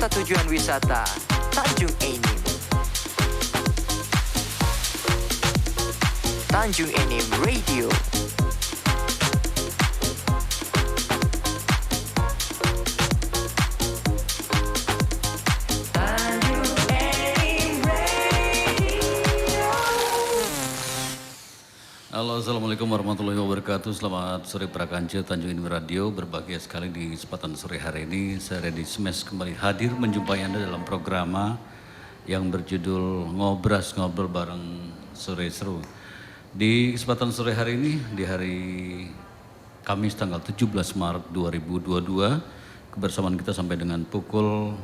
kota tujuan wisata Tanjung Enim. Tanjung Enim Radio. Halo, assalamualaikum warahmatullahi wabarakatuh. Selamat sore para kanca Tanjung Enim Radio. Berbahagia sekali di kesempatan sore hari ini saya Reddy Smash kembali hadir menjumpai Anda dalam program yang berjudul Ngobras Ngobrol Bareng Sore Seru. Di kesempatan sore hari ini di hari Kamis tanggal 17 Maret 2022 kebersamaan kita sampai dengan pukul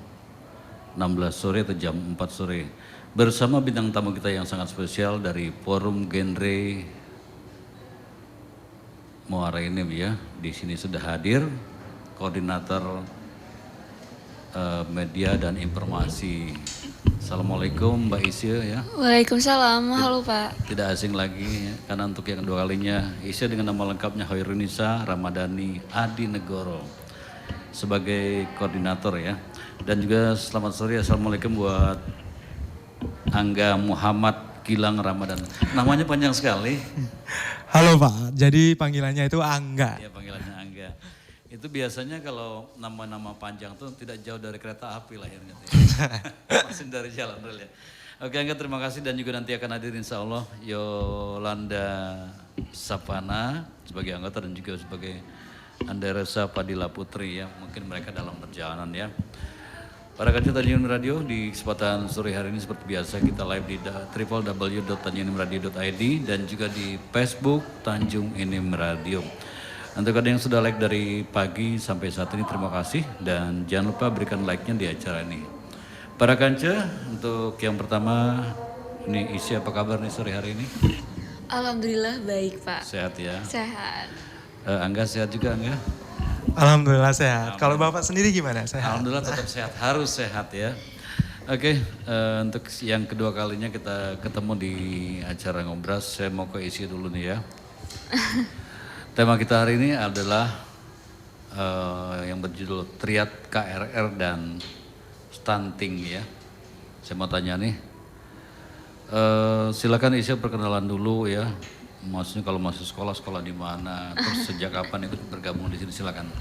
16 sore atau jam 4 sore bersama bintang tamu kita yang sangat spesial dari Forum Genre Muara Enim ya. Di sini sudah hadir koordinator media dan informasi. Assalamualaikum Mbak Isya ya. Waalaikumsalam, halo Pak. Tidak asing lagi ya, karena untuk yang kedua kalinya Isya dengan nama lengkapnya Hoirunisa Ramadhani Adi Negoro sebagai koordinator ya. Dan juga selamat sore, assalamualaikum buat Angga Muhammad Gilang Ramadan. Namanya panjang sekali. Halo Pak, jadi panggilannya itu Angga. Ya panggilannya Angga. Itu biasanya kalau nama-nama panjang tuh tidak jauh dari kereta api lahirnya. Masih dari jalan rel ya. Oke Angga, terima kasih dan juga nanti akan hadir insya Allah Yolanda Sapana sebagai anggota dan juga sebagai Anderesa Padilla Putri ya. Mungkin mereka dalam perjalanan ya. Para kanca Tanjung Enim Radio, di kesempatan sore hari ini seperti biasa kita live di www.tanjungenimradio.id dan juga di Facebook Tanjung Enim Radio. Untuk ada yang sudah like dari pagi sampai saat ini terima kasih dan jangan lupa berikan like-nya di acara ini. Para kanca, untuk yang pertama ini Isya, apa kabar nih sore hari ini? Alhamdulillah baik Pak. Sehat ya? Sehat. Angga sehat juga Angga? Alhamdulillah sehat. Kalau Bapak sendiri gimana? Sehat? Alhamdulillah tetap sehat, harus sehat ya. Oke, untuk yang kedua kalinya kita ketemu di acara Ngobras, saya mau ke isi dulu nih ya. Tema kita hari ini adalah yang berjudul Triad KRR dan Stunting ya. Saya mau tanya nih, silakan Isya perkenalan dulu ya. Maksudnya kalau masih sekolah di mana, terus sejak kapan ikut bergabung di sini, silakan.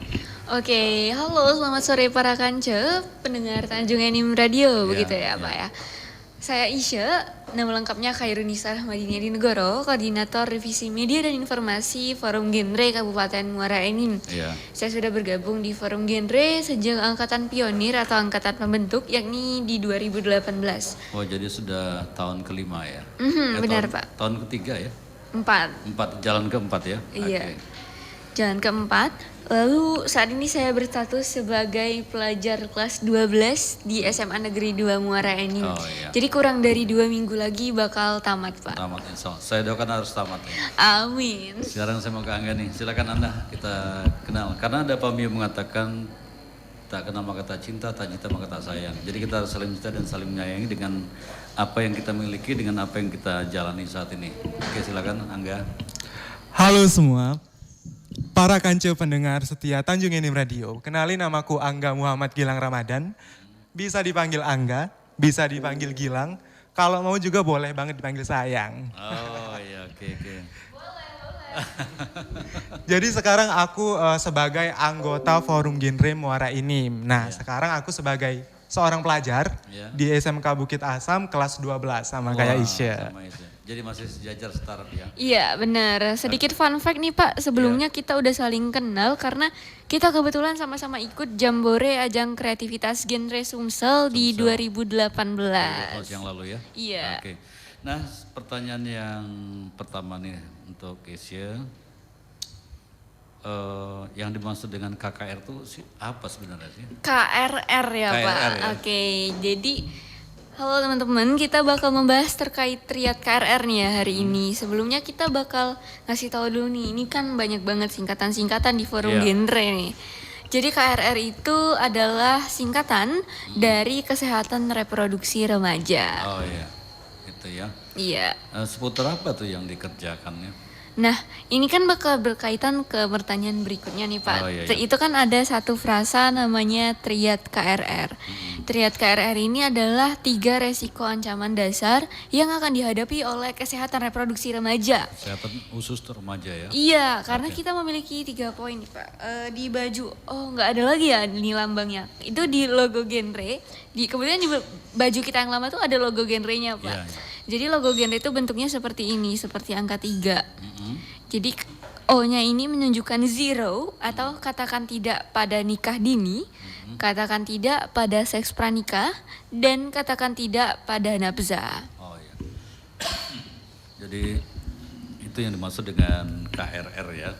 Oke, halo selamat sore para kanca, pendengar Tanjung Enim Radio begitu ya Pak ya. Saya Isya, nama lengkapnya Khairunisa Rahmadini Adi Negoro, Koordinator Revisi Media dan Informasi Forum Genre Kabupaten Muara Enim. Ya. Saya sudah bergabung di Forum Genre sejak angkatan pionir atau angkatan pembentuk yakni di 2018. Oh jadi sudah tahun kelima ya? Benar Pak. Tahun ketiga ya? 4. Jalan keempat ya? Iya. Oke. Jalan keempat. Lalu saat ini saya berstatus sebagai pelajar kelas 12 di SMA Negeri 2 Muara Enim. Oh, iya. Jadi kurang dari 2 minggu lagi bakal tamat Pak. Tamat insya Allah. Saya doakan harus tamat ya. Amin. Sekarang saya mau ke Angga nih, silakan Anda kita kenal. Karena ada pamio mengatakan tak kenal maka tak cinta, tak cinta maka tak sayang. Jadi kita harus saling cinta dan saling menyayangi dengan apa yang kita miliki, dengan apa yang kita jalani saat ini. Oke silakan Angga. Halo semua, para kanca pendengar setia Tanjung Enim Radio. Kenalin namaku Angga Muhammad Gilang Ramadan. Bisa dipanggil Angga, bisa dipanggil Gilang. Kalau mau juga boleh banget dipanggil sayang. Oh iya oke. Jadi sekarang aku sebagai anggota Forum Genre Muara Enim. Nah sekarang aku sebagai seorang pelajar di SMK Bukit Asam kelas 12 sama kayak Isya. Sama Isya. Jadi masih sejajar setara ya? Iya benar. Sedikit fun fact nih Pak, sebelumnya kita udah saling kenal karena kita kebetulan sama-sama ikut Jambore Ajang Kreativitas Genre Sumsel di 2018. Yang lalu ya? Iya. Oke. Nah pertanyaan yang pertama nih untuk Isya. Yang dimaksud dengan KKR itu apa sebenarnya sih? KRR ya Pak. KRR ya? Oke, jadi halo teman-teman, kita bakal membahas terkait Triad KRR nih ya hari ini. Sebelumnya kita bakal ngasih tahu dulu nih, ini kan banyak banget singkatan-singkatan di forum genre nih. Jadi KRR itu adalah singkatan dari Kesehatan Reproduksi Remaja. Oh iya, itu ya. Iya. Seputar apa tuh yang dikerjakannya? Nah, ini kan bakal berkaitan ke pertanyaan berikutnya nih Pak. Oh, iya, iya. Itu kan ada satu frasa namanya triad KRR. Triad KRR ini adalah 3 resiko ancaman dasar yang akan dihadapi oleh kesehatan reproduksi remaja. Kesehatan khusus remaja ya. Iya, karena Oke. kita memiliki 3 poin nih Pak. Di baju, nggak ada lagi ya ini lambangnya. Itu di logo genre. Kemudian di baju kita yang lama tuh ada logo genrenya Pak. Iya, iya. Jadi logo genre itu bentuknya seperti ini, seperti angka 3. Mm-mm. Jadi O-nya ini menunjukkan zero atau katakan tidak pada nikah dini, katakan tidak pada seks pranikah, dan katakan tidak pada nafza. Oh iya. Jadi itu yang dimaksud dengan KRR ya.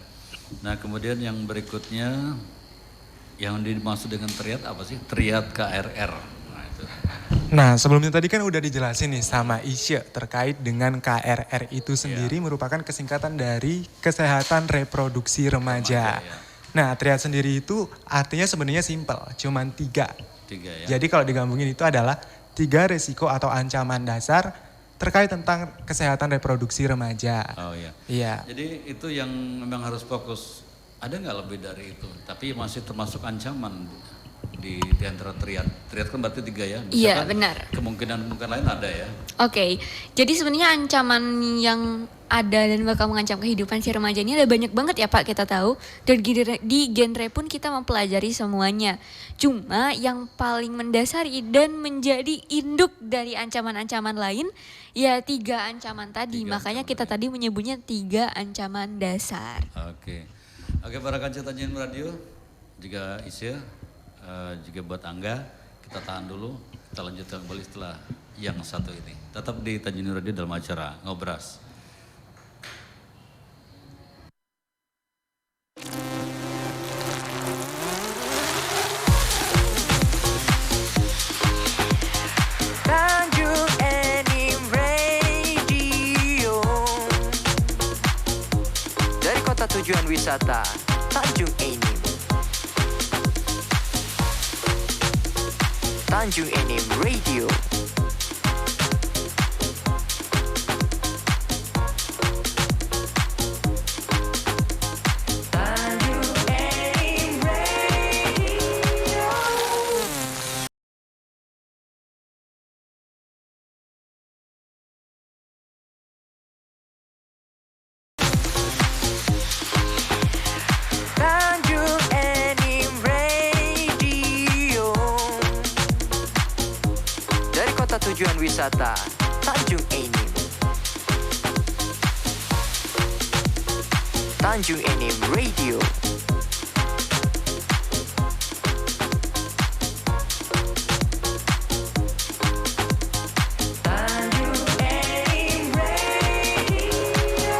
Nah kemudian yang berikutnya yang dimaksud dengan triad apa sih? Triad KRR. Nah itu. Nah, sebelumnya tadi kan udah dijelasin nih sama Isya terkait dengan KRR itu sendiri merupakan kesingkatan dari kesehatan reproduksi remaja. Remaja, ya. Nah, triad sendiri itu artinya sebenarnya simpel, cuman 3. 3 ya. Jadi kalau digabungin itu adalah 3 resiko atau ancaman dasar terkait tentang kesehatan reproduksi remaja. Oh iya. Iya. Jadi itu yang memang harus fokus. Ada nggak lebih dari itu? Tapi masih termasuk ancaman di antara triad. Triad kan berarti 3 ya. Iya, Misalkan benar. Kemungkinan lain ada ya. Oke, jadi sebenarnya ancaman yang ada dan bakal mengancam kehidupan si remaja ini ada banyak banget ya Pak, kita tahu. Dan di genre pun kita mempelajari semuanya. Cuma yang paling mendasari dan menjadi induk dari ancaman-ancaman lain ya 3 ancaman tadi. 3 Makanya ancaman kita ya. tadi menyebutnya 3 ancaman dasar. Oke. Oke para kanca Tanjung Radio, juga Isya, juga buat Angga, kita tahan dulu, kita lanjutkan kembali setelah yang satu ini. Tetap di Tanjung Radio dalam acara Ngobras. Tanjung Enim Radio. Dari kota tujuan wisata Tanjung Enim. Tanjung Enim Radio. Tanjung Enim Radio. Tanjung Enim Radio. Dari kota tujuan wisata Tanjung Enim. Tanjung Enim Radio. Tanjung Enim Radio.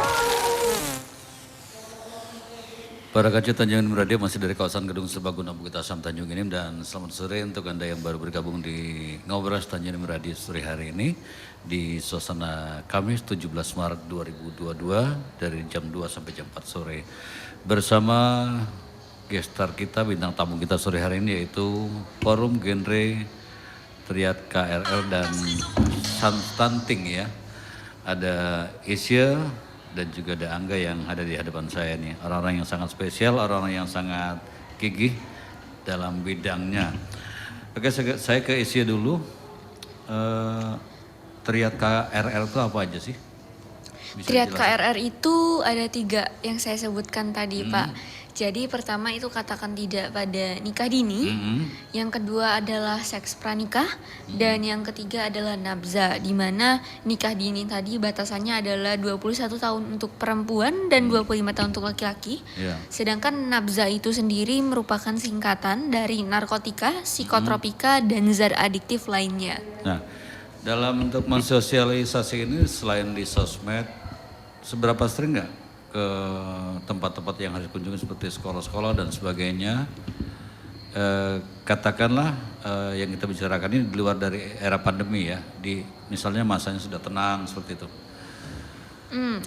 Para kaca Tanjung Enim Radio masih dari kawasan Gedung Serbaguna Bukit Asam Tanjung Enim, dan selamat sore untuk Anda yang baru bergabung di Ngobras Tanjung Enim Radio sore hari ini di suasana Kamis 17 Maret 2022 dari jam 2 sampai jam 4 sore bersama gestar kita, bintang tamu kita sore hari ini yaitu Forum Genre Triad KRL dan Stunting ya. Ada Isya dan juga ada Angga yang ada di hadapan saya nih. Orang-orang yang sangat spesial, orang-orang yang sangat gigih dalam bidangnya. Oke, saya ke Isya dulu. Triad KRL itu apa aja sih? Bisa Triad dijelaskan? KRR itu ada 3 yang saya sebutkan tadi Pak. Jadi pertama itu katakan tidak pada nikah dini, yang kedua adalah seks pranikah, dan yang ketiga adalah nafza, di mana nikah dini tadi batasannya adalah 21 tahun untuk perempuan dan 25 tahun untuk laki-laki. Iya. Sedangkan nafza itu sendiri merupakan singkatan dari narkotika, psikotropika, dan zat adiktif lainnya. Nah, dalam untuk mensosialisasi ini selain di sosmed, seberapa sering nggak ke tempat-tempat yang harus dikunjungi seperti sekolah-sekolah dan sebagainya? Katakanlah yang kita bicarakan ini di luar dari era pandemi ya, di misalnya masanya sudah tenang seperti itu.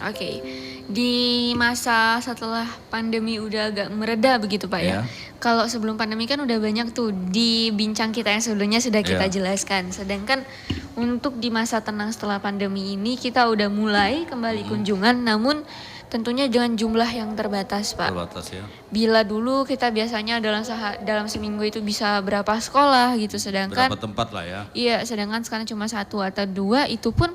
Oke. Di masa setelah pandemi udah agak mereda begitu Pak ya. Iya. Kalau sebelum pandemi kan udah banyak tuh di bincang kita yang sebelumnya sudah kita Iya. jelaskan. Sedangkan untuk di masa tenang setelah pandemi ini kita udah mulai kembali kunjungan, namun tentunya dengan jumlah yang terbatas, Pak. Terbatas ya. Bila dulu kita biasanya dalam seminggu itu bisa berapa sekolah gitu, sedangkan Berapa tempat lah ya. iya, sedangkan sekarang cuma 1 atau 2, itu pun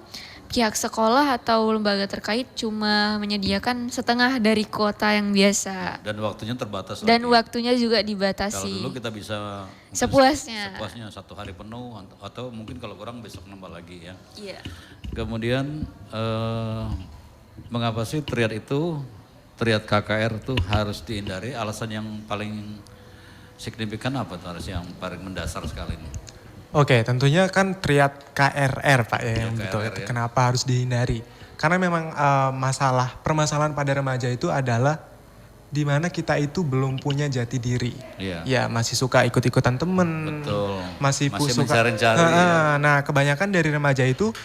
pihak sekolah atau lembaga terkait cuma menyediakan setengah dari kuota yang biasa. Dan waktunya terbatas Dan lagi. waktunya juga Kalau dibatasi. dulu kita bisa mungkin Sepuasnya. sepuasnya 1 hari penuh atau mungkin kalau kurang besok nambah lagi ya. Iya. Kemudian mengapa sih triad KKR itu harus dihindari? Alasan yang paling signifikan apa tuh, harus yang paling mendasar sekali ini? Oke, tentunya kan triad KRR Pak ya yang betul. KRR ya. Kenapa harus dihindari? Karena memang permasalahan pada remaja itu adalah di mana kita itu belum punya jati diri. Iya. Ya, masih suka ikut-ikutan temen. Betul. Masih suka mencari-cari ya. Nah, kebanyakan dari remaja itu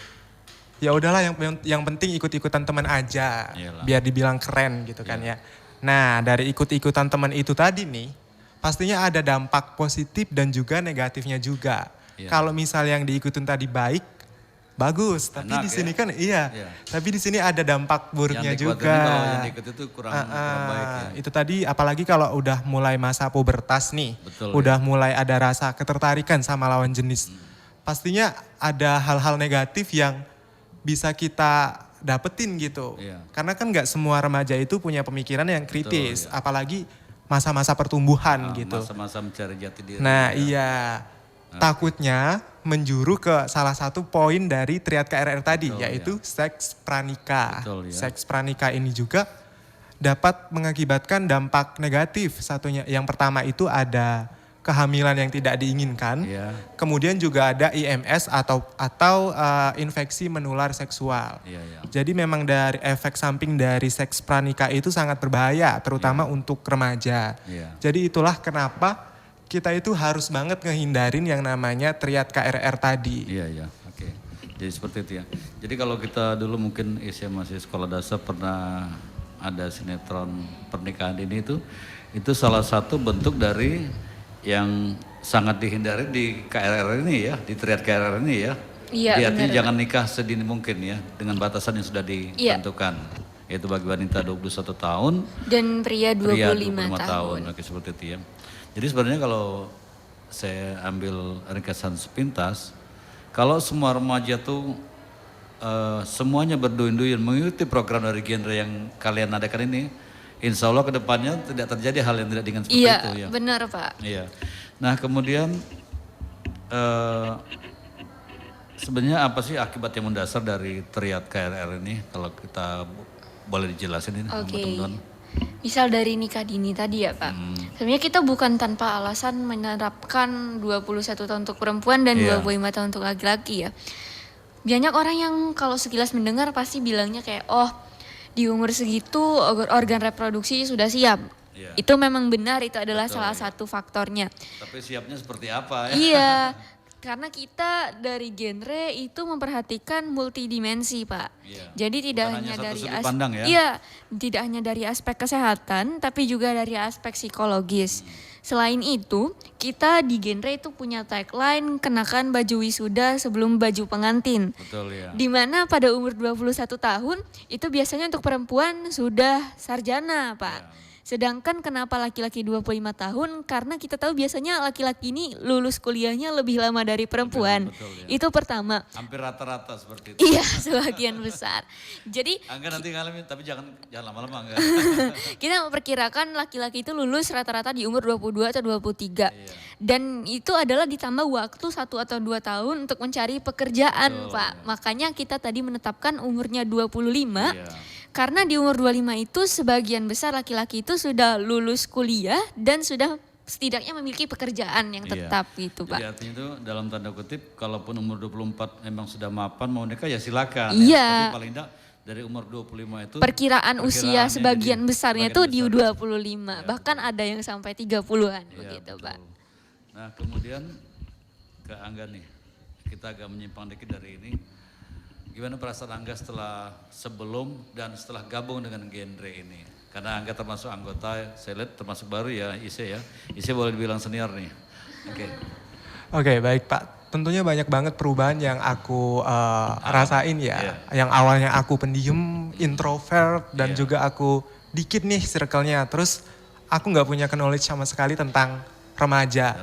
ya udahlah yang penting ikut-ikutan teman aja. Iyalah. Biar dibilang keren gitu kan ya. Nah, dari ikut-ikutan teman itu tadi nih, pastinya ada dampak positif dan juga negatifnya juga. Iya. Kalau misal yang diikutin tadi baik, bagus. Tapi Enak di sini ya. kan iya. Tapi di sini ada dampak buruknya Yang juga. kalau yang diikut itu kurang baik ya. Itu tadi apalagi kalau udah mulai masa pubertas nih. Betul, udah mulai ada rasa ketertarikan sama lawan jenis. Pastinya ada hal-hal negatif yang bisa kita dapetin gitu. Iya. Karena kan nggak semua remaja itu punya pemikiran yang kritis. Apalagi masa-masa pertumbuhan gitu. Masa-masa mencari jati diri. Nah iya, takutnya menjuru ke salah satu poin dari triad KRR tadi, Betul, yaitu seks pranikah. Betul, ya. Seks pranikah ini juga dapat mengakibatkan dampak negatif. Satunya, yang pertama itu ada kehamilan yang tidak diinginkan. Iya. Kemudian juga ada IMS atau infeksi menular seksual. Iya, iya. Jadi memang dari efek samping dari seks pranikah itu sangat berbahaya, terutama untuk remaja. Iya. Jadi itulah kenapa kita itu harus banget ngehindarin yang namanya triad KRR tadi. Iya, iya. Oke. Jadi seperti itu ya. Jadi kalau kita dulu mungkin masih sekolah dasar pernah ada sinetron pernikahan ini itu salah satu bentuk dari yang sangat dihindari di KRR ini ya, di triad KRR ini ya. Iya, Jadi artinya benar. jangan nikah sedini mungkin ya, dengan batasan yang sudah ditentukan. Yaitu bagi wanita 21 tahun, Dan pria 25, pria 25 tahun. Oke, seperti itu ya. Jadi sebenarnya kalau saya ambil ringkasan sepintas, kalau semua remaja tuh semuanya berduyun-duyun mengikuti program dari genre yang kalian adakan ini, insya Allah kedepannya tidak terjadi hal yang tidak diinginkan seperti itu ya. Iya, benar Pak. Iya. Nah kemudian sebenarnya apa sih akibat yang mendasar dari triad KRR ini? Kalau kita boleh dijelasin ini sama Oke. teman-teman. Misal dari nikah dini tadi ya Pak. Sebenarnya kita bukan tanpa alasan menerapkan 21 tahun untuk perempuan dan Iya. 25 tahun untuk laki-laki ya. Banyak orang yang kalau sekilas mendengar pasti bilangnya kayak, oh di umur segitu organ reproduksi sudah siap. Iya. Itu memang benar, itu adalah Betul, salah iya. satu faktornya. Tapi siapnya seperti apa ya? Iya, karena kita dari genre itu memperhatikan multidimensi, Pak. Iya. Jadi tidak Bukan hanya hanya satu dari sudut pandang ya? Iya, tidak hanya dari aspek kesehatan, tapi juga dari aspek psikologis. Selain itu, kita di genre itu punya tagline kenakan baju wisuda sebelum baju pengantin. Betul ya. Di mana pada umur 21 tahun itu biasanya untuk perempuan sudah sarjana, Pak. Sedangkan kenapa laki-laki 25 tahun? Karena kita tahu biasanya laki-laki ini lulus kuliahnya lebih lama dari perempuan. Betul, ya. Itu pertama. Hampir rata-rata seperti itu. Iya, sebagian besar. Jadi Angga nanti ngalamin, tapi jangan lama-lama Angga. kita memperkirakan laki-laki itu lulus rata-rata di umur 22 atau 23. Iya. Dan itu adalah ditambah waktu 1 atau 2 tahun untuk mencari pekerjaan, Betul, Pak. ya. Makanya kita tadi menetapkan umurnya 25. Iya. Karena di umur 25 itu sebagian besar laki-laki itu sudah lulus kuliah dan sudah setidaknya memiliki pekerjaan yang Iya. tetap gitu, Jadi Pak. artinya itu dalam tanda kutip, kalaupun umur 24 memang sudah mapan mau nikah ya silakan. Iya. Ya. Tapi paling tidak dari umur 25 itu Perkiraan usia perkiraannya sebagian jadi besarnya sebagian itu di besar. 25, Ya, bahkan ada yang sampai 30-an Iya, begitu, betul. Pak. Nah kemudian ke Angga nih, kita agak menyimpang dikit dari ini. Gimana perasaan Angga sebelum dan setelah gabung dengan genre ini? Karena Angga termasuk anggota, saya lihat termasuk baru ya, Ise ya. Ise boleh dibilang senior nih. Oke. Oke, baik Pak. tentunya banyak banget perubahan yang aku rasain ya. Yang awalnya aku pendiam, introvert, dan juga aku dikit nih circle-nya. Terus aku nggak punya knowledge sama sekali tentang remaja.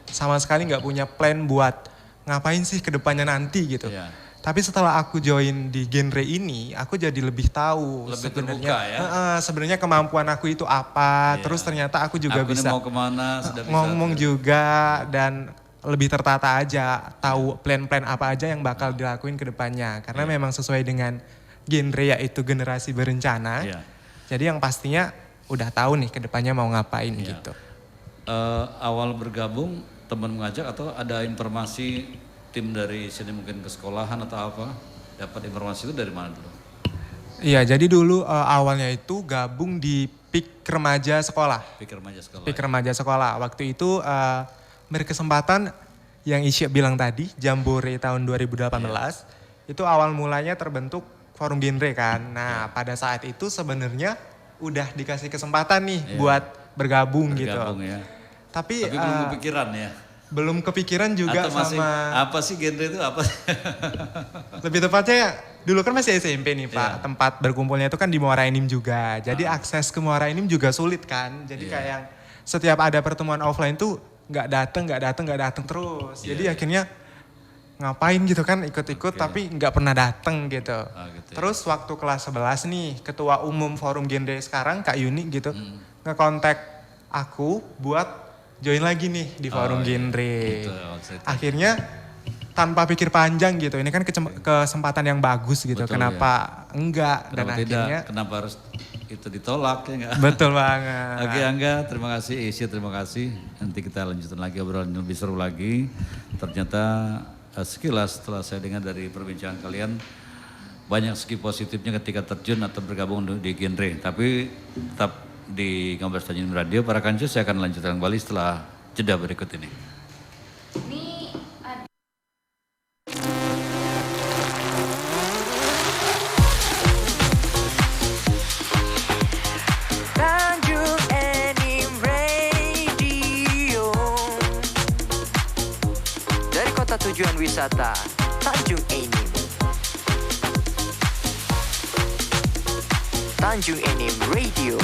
Sama sekali nggak punya plan buat ngapain sih ke depannya nanti gitu. Tapi setelah aku join di genre ini, aku jadi lebih tahu sebenarnya sebenarnya kemampuan aku itu apa. Terus ternyata aku juga bisa mau kemana, sudah ngomong juga dan lebih tertata aja, tahu plan-plan apa aja yang bakal dilakuin ke depannya. Karena memang sesuai dengan genre yaitu generasi berencana. Jadi yang pastinya udah tahu nih ke depannya mau ngapain gitu. Awal bergabung teman mengajak atau ada informasi tim dari sini mungkin ke sekolahan atau apa? Dapat informasi itu dari mana dulu? Iya, jadi dulu awalnya itu gabung di PIK Remaja Sekolah. PIK Remaja Sekolah. Waktu itu berkesempatan yang Isya bilang tadi, Jambore tahun 2018. Itu awal mulanya terbentuk forum genre kan. Nah, pada saat itu sebenarnya udah dikasih kesempatan nih buat bergabung gitu. Tapi belum kepikiran ya? Belum kepikiran juga. Atau masih, apa sih genre itu apa? Lebih tepatnya dulu kan masih SMP nih Pak. Tempat berkumpulnya itu kan di Muara Enim juga. Jadi akses ke Muara Enim juga sulit kan. Jadi kayak setiap ada pertemuan offline tuh nggak dateng terus. Jadi akhirnya ngapain gitu kan ikut-ikut tapi nggak pernah dateng gitu. Terus waktu kelas 11 nih ketua umum forum genre sekarang Kak Yuni gitu ngekontak aku buat join lagi nih di forum genre. Akhirnya tanpa pikir panjang gitu. Ini kan kesempatan yang bagus gitu. Kenapa enggak? Dan akhirnya kenapa harus itu ditolak ya enggak? Betul banget. Oke Angga, terima kasih. Isya, terima kasih. Nanti kita lanjutin lagi obrolan yang lebih seru lagi. Ternyata sekilas setelah saya dengar dari perbincangan kalian banyak segi positifnya ketika terjun atau bergabung di genre. Tapi tetap di Ngobrol Tanjung Radio, para kancu, saya akan lanjutkan kembali setelah jeda berikut ini. Tanjung Enim Radio, dari kota tujuan wisata Tanjung Enim. Tanjung Enim Radio.